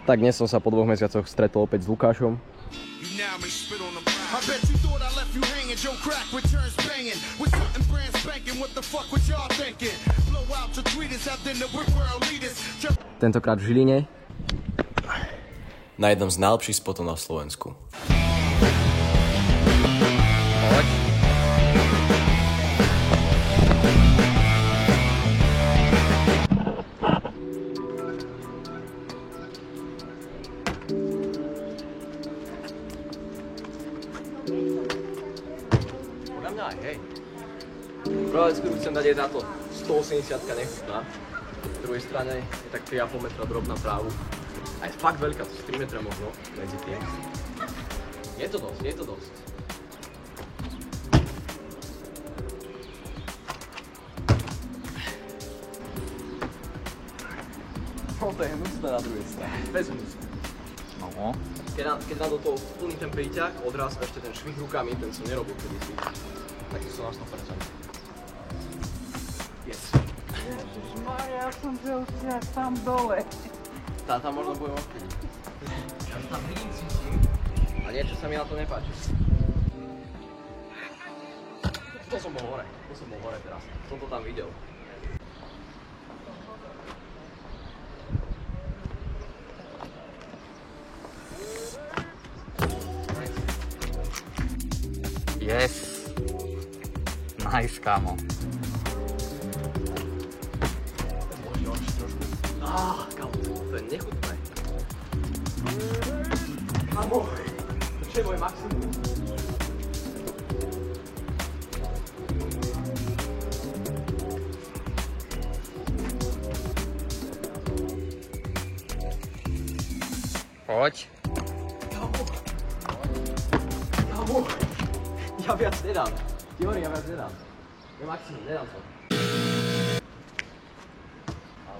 Tak dnes som sa po 2 mesiacoch stretol opäť s Lukášom. Tentokrát v Žiline. Na jednom z najlepších spotov na Slovensku. Poď. Podľa mňa aj, hej. Prvá vec, ktorú chcem dať, je táto 180-ka nechutná. Na druhej strane je tak 3,5 metra drobná právu. A je fakt veľká, to 3 metra možno medzi tým. Je to dosť, je to dosť. No to je hnusné na druhej strane, bez hnusné. No. Keď dá do toho plný ten príťah, odrásť ešte ten švih rukami, ten som nerobil kedysi. Taký som na 100%. Yes. Ježišmarja, ja som že už tam dole. Tá tam možno budem odkryť. Ja tam vidím cítim a niečo sa mi na to nepáči. To som bol hore teraz. Som to tam videl. Yes. Nice, kámo. Kámo, to je nechutné. Kámo, to je moje maximum. Poď. Kámo, ja viac nedám. Ti hovorím, ja viac nedám. Je maximum, nedám to.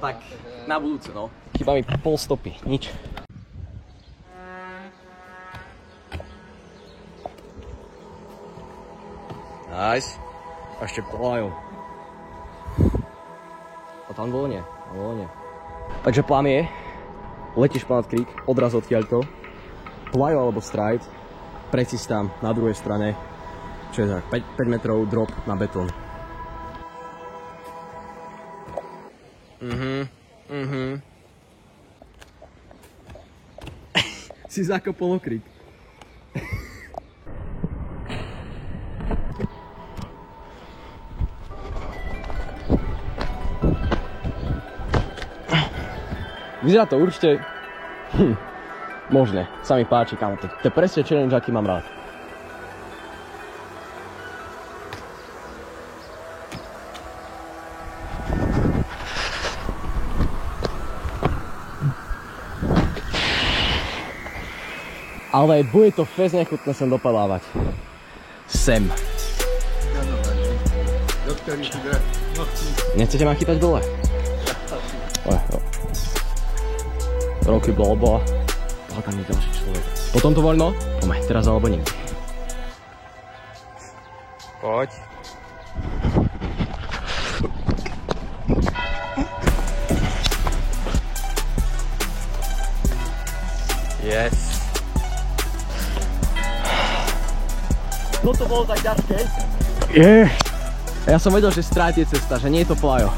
Tak, na budúce, no. Chýba mi pol stopy, nič. Nice. A ešte polajú. A tam bolo nie, Takže plán je, letíš Planet Creek, odraz odtiaľto, plajo alebo stride, precistam na druhej strane, čo je tak 5 metrov drop na betón. Si zakopol okrík. Vyzerá to určite možné, sa mi páči, kámo. To je presne challenge, aký mám rád. Ale bude to fest nechutné sem dopadávať. Sem. Nechcete ma chytať dole? Roky blobo. Ale tam je ďalší človek. Potom to voľno? Poďme, teraz alebo nikdy. Poď. Yes. No to bolo tak ťažké. Yeah. Ja som vedel, že stride je cesta, že nie je to plajo.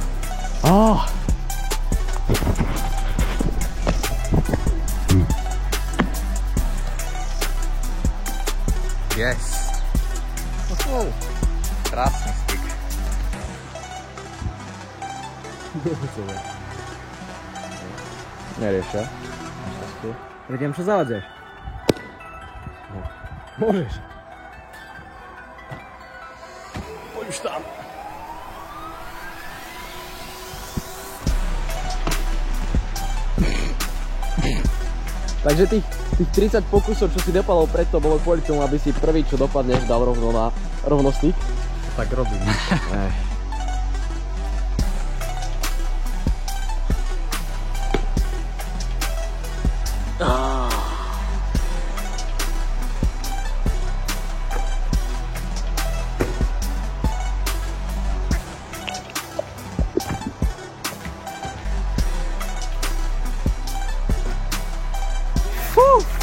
Yes. Krásny styk. Nerieš, ja? Vediem, čo zavadzeš. No. Môžeš. Poď už tam. Takže tých 30 pokusov, čo si dopadol preto, bolo kvôli tomu, aby si prvý, čo dopadneš, dal rovno styk. Tak robím. Fú!